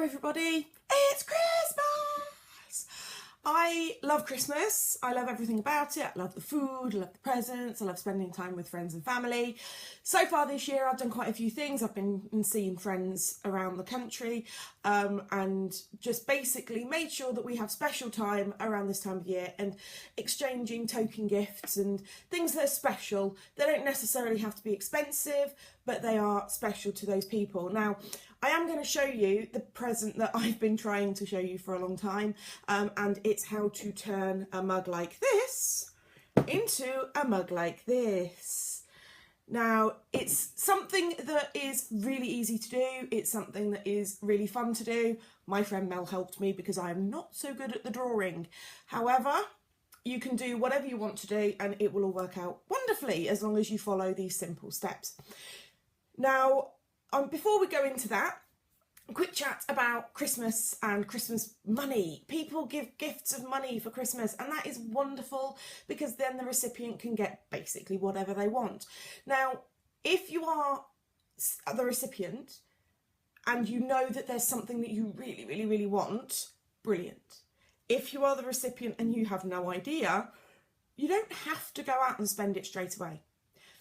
Hello everybody, it's Christmas! I love Christmas, I love everything about it, I love the food, I love the presents, I love spending time with friends and family. So far this year I've done quite a few things. I've been seeing friends around the country and just basically made sure that we have special time around this time of year and exchanging token gifts and things that are special. They don't necessarily have to be expensive, but they are special to those people. Now, I am going to show you the present that I've been trying to show you for a long time, and it's how to turn a mug like this into a mug like this. Now, it's something that is really easy to do. It's something that is really fun to do. My friend Mel helped me because I am not so good at the drawing. However, you can do whatever you want to do and it will all work out wonderfully as long as you follow these simple steps. Now, before we go into that, a quick chat about Christmas and Christmas money. People give gifts of money for Christmas and that is wonderful because then the recipient can get basically whatever they want. Now, if you are the recipient and you know that there's something that you really want, brilliant. If you are the recipient and you have no idea, you don't have to go out and spend it straight away.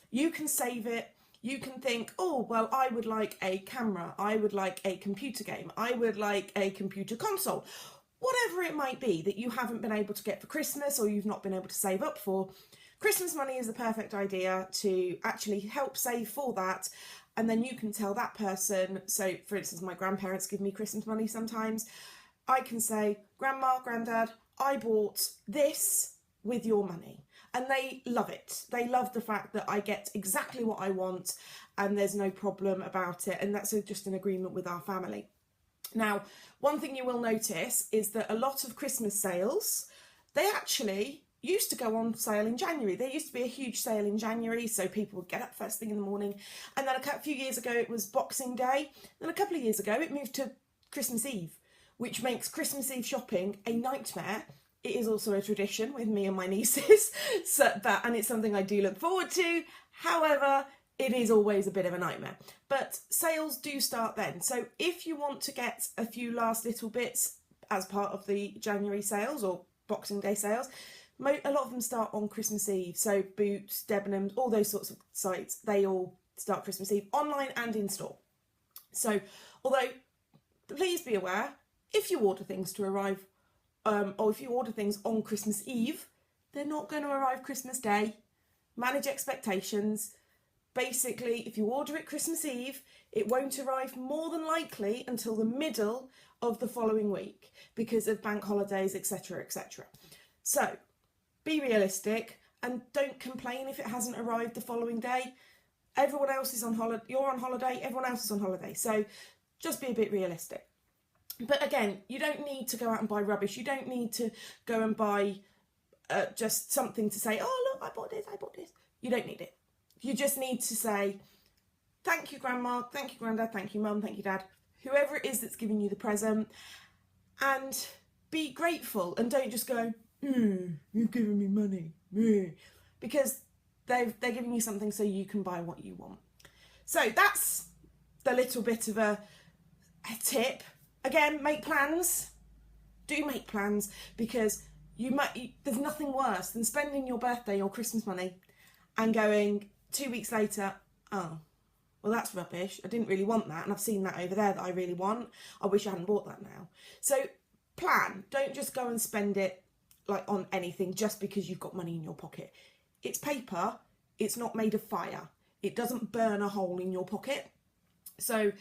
You can save it. You can think, oh, well, I would like a camera, I would like a computer game, I would like a computer console. Whatever it might be that you haven't been able to get for Christmas or you've not been able to save up for, Christmas money is the perfect idea to actually help save for that. And then you can tell that person, so for instance, my grandparents give me Christmas money sometimes. I can say, Grandma, Grandad, I bought this with your money. And they love it. They love the fact that I get exactly what I want and there's no problem about it. And that's just an agreement with our family. Now, one thing you will notice is that a lot of Christmas sales, they actually used to go on sale in January. There used to be a huge sale in January, so people would get up first thing in the morning. And then a few years ago, it was Boxing Day. Then a couple of years ago, it moved to Christmas Eve, which makes Christmas Eve shopping a nightmare. It is also a tradition with me and my nieces, and it's something I do look forward to. However, it is always a bit of a nightmare. But sales do start then. So if you want to get a few last little bits as part of the January sales or Boxing Day sales, a lot of them start on Christmas Eve. So Boots, Debenhams, all those sorts of sites, they all start Christmas Eve, online and in store. So, although, please be aware, if you order things to arrive or if you order things on Christmas Eve, they're not going to arrive Christmas Day. Manage expectations. Basically, if you order it Christmas Eve, it won't arrive more than likely until the middle of the following week because of bank holidays, etc, etc. So, be realistic and don't complain if it hasn't arrived the following day. Everyone else is on holiday, you're on holiday, everyone else is on holiday. So, just be a bit realistic. But again, you don't need to go out and buy rubbish. You don't need to go and buy just something to say, oh, look, I bought this, I bought this. You don't need it. You just need to say, thank you, Grandma, thank you, Grandad, thank you, Mum, thank you, Dad, whoever it is that's giving you the present, and be grateful and don't just go, you've given me money, because they're giving you something so you can buy what you want. So that's the little bit of a tip. Again, make plans. Do make plans because there's nothing worse than spending your birthday or Christmas money and going 2 weeks later, oh, well, that's rubbish. I didn't really want that and I've seen that over there that I really want. I wish I hadn't bought that now. So plan. Don't just go and spend it like on anything just because you've got money in your pocket. It's paper. It's not made of fire. It doesn't burn a hole in your pocket. So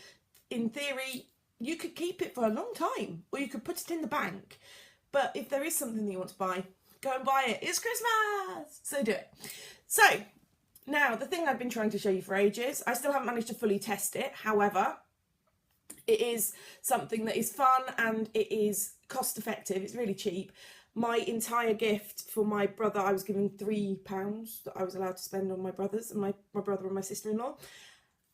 in theory, you could keep it for a long time or you could put it in the bank. But if there is something that you want to buy, go and buy it. It's Christmas! So do it. So now the thing I've been trying to show you for ages, I still haven't managed to fully test it. However, it is something that is fun and it is cost effective. It's really cheap. My entire gift for my brother, I was given £3 that I was allowed to spend on my brothers and my brother and my sister-in-law.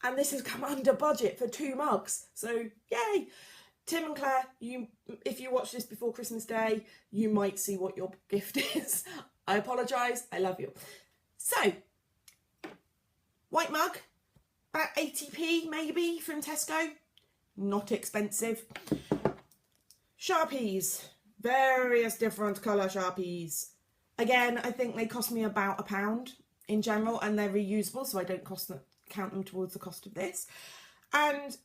And this has come under budget for 2 mugs. So, yay! Tim and Claire, if you watch this before Christmas Day, you might see what your gift is. I apologise. I love you. So, white mug, about 80p maybe from Tesco. Not expensive. Sharpies, various different colour Sharpies. Again, I think they cost me about £1 in general, and they're reusable, so I don't count them towards the cost of this. And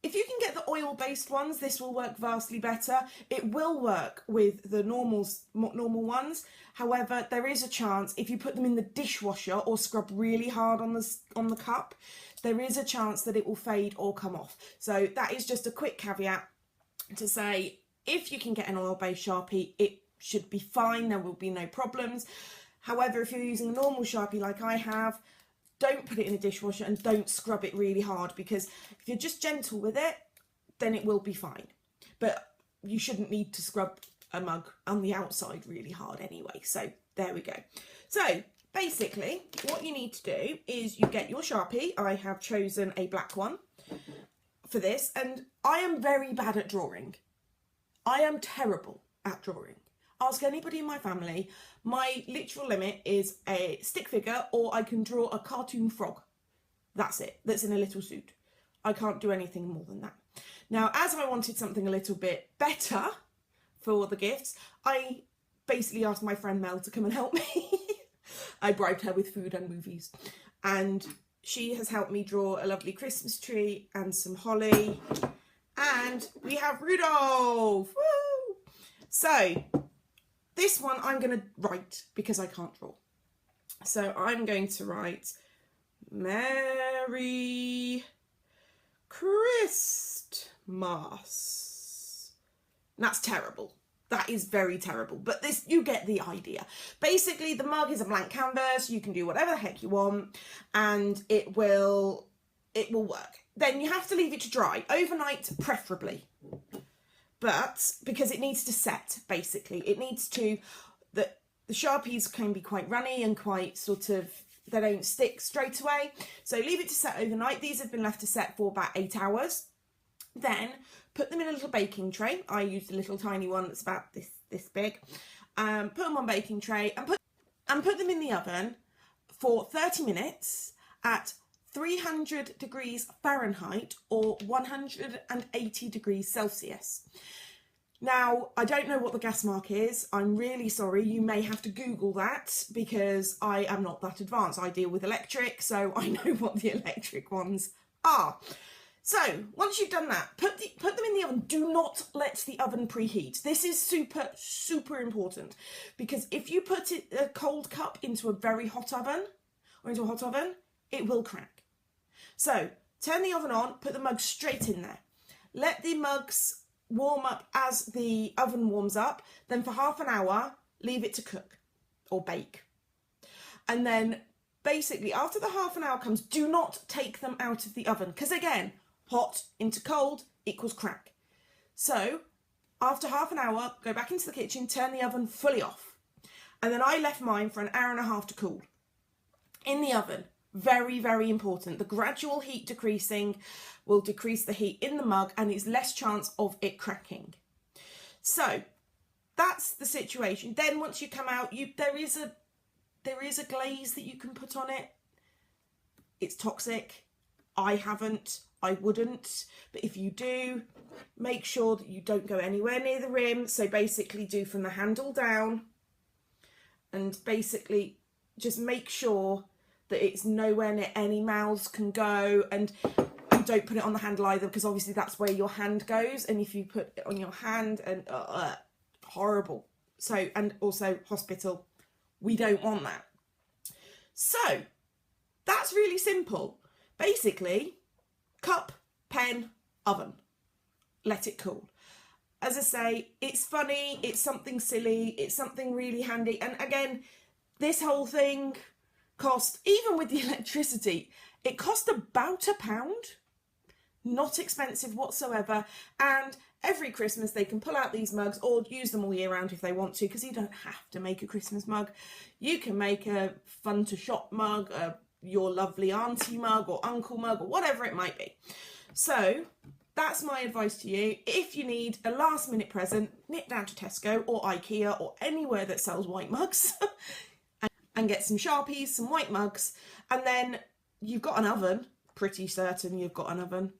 if you can get the oil-based ones, this will work vastly better. It will work with the normal ones. However, there is a chance if you put them in the dishwasher or scrub really hard on the cup, there is a chance that it will fade or come off. So that is just a quick caveat to say, if you can get an oil-based Sharpie, it should be fine. There will be no problems. However, if you're using a normal Sharpie like I have, don't put it in a dishwasher and don't scrub it really hard, because if you're just gentle with it, then it will be fine. But you shouldn't need to scrub a mug on the outside really hard anyway. So there we go. So basically what you need to do is you get your Sharpie. I have chosen a black one for this, and I am very bad at drawing. I am terrible at drawing. Ask anybody in my family. My literal limit is a stick figure, or I can draw a cartoon frog. That's it. That's in a little suit. I can't do anything more than that. Now, as I wanted something a little bit better for the gifts, I basically asked my friend Mel to come and help me. I bribed her with food and movies. And she has helped me draw a lovely Christmas tree and some holly. And we have Rudolph. Woo! So this one I'm going to write because I can't draw. So I'm going to write Merry Christmas. That's terrible. That is very terrible. But this, you get the idea. Basically, the mug is a blank canvas. You can do whatever the heck you want, and it will work. Then you have to leave it to dry overnight, preferably. But because it needs to set, basically, it needs to, the Sharpies can be quite runny and quite sort of, they don't stick straight away. So leave it to set overnight. These have been left to set for about 8 hours. Then put them in a little baking tray. I used a little tiny one that's about this big. Put them on baking tray and put them in the oven for 30 minutes at 300 degrees Fahrenheit or 180 degrees Celsius. Now, I don't know what the gas mark is. I'm really sorry. You may have to Google that because I am not that advanced. I deal with electric, so I know what the electric ones are. So once you've done that, put them in the oven. Do not let the oven preheat. This is super, super important, because if you put a cold cup into a very hot oven or into a hot oven, it will crack. So turn the oven on, put the mugs straight in there. Let the mugs warm up as the oven warms up. Then for half an hour, leave it to cook or bake. And then basically after the half an hour comes, do not take them out of the oven, because again, hot into cold equals crack. So after half an hour, go back into the kitchen, turn the oven fully off. And then I left mine for an hour and a half to cool in the oven. Very, very important. The gradual heat decreasing will decrease the heat in the mug, and it's less chance of it cracking. So that's the situation. Then once you come out, there is a glaze that you can put on it. It's toxic. I haven't. I wouldn't. But if you do, make sure that you don't go anywhere near the rim. So basically do from the handle down, and basically just make sure that it's nowhere near any mouths can go, and don't put it on the handle either, because obviously that's where your hand goes, and if you put it on your hand, and horrible. So, and also hospital, we don't want that. So that's really simple. Basically, cup, pen, oven, let it cool. As I say, it's funny, it's something silly, it's something really handy, and again, this whole thing cost, even with the electricity, it cost about £1. Not expensive whatsoever. And every Christmas they can pull out these mugs, or use them all year round if they want to, because you don't have to make a Christmas mug. You can make a fun to shop mug, your lovely auntie mug or uncle mug, or whatever it might be. So that's my advice to you. If you need a last minute present, nip down to Tesco or IKEA or anywhere that sells white mugs and get some Sharpies, some white mugs, and then you've got an oven. Pretty certain you've got an oven.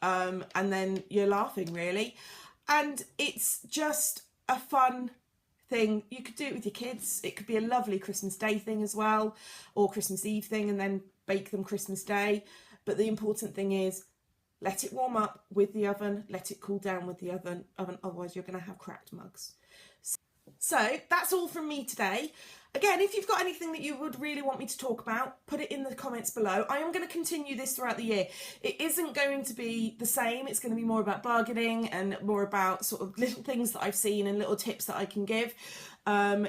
And then you're laughing, really. And it's just a fun thing. You could do it with your kids. It could be a lovely Christmas Day thing as well, or Christmas Eve thing, and then bake them Christmas Day. But the important thing is, let it warm up with the oven, let it cool down with the oven, otherwise you're going to have cracked mugs. So that's all from me today. Again, if you've got anything that you would really want me to talk about, put it in the comments below. I am going to continue this throughout the year. It isn't going to be the same. It's going to be more about bargaining and more about sort of little things that I've seen and little tips that I can give.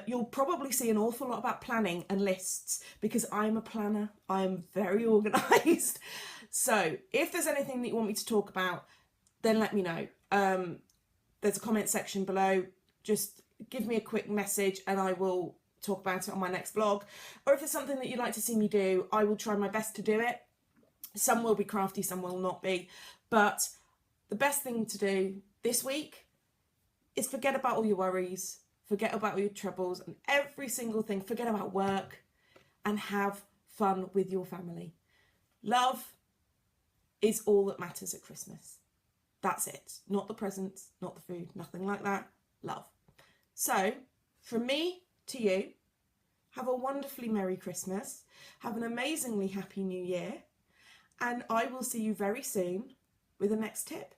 You'll probably see an awful lot about planning and lists because I'm a planner. I'm very organised. So if there's anything that you want me to talk about, then let me know. There's a comment section below. Just give me a quick message and I will talk about it on my next vlog. Or if there's something that you'd like to see me do, I will try my best to do it. Some will be crafty, some will not be. But the best thing to do this week is forget about all your worries, forget about all your troubles and every single thing. Forget about work and have fun with your family. Love is all that matters at Christmas. That's it. Not the presents, not the food, nothing like that. Love. So, from me to you, have a wonderfully Merry Christmas, have an amazingly Happy New Year, and I will see you very soon with the next tip.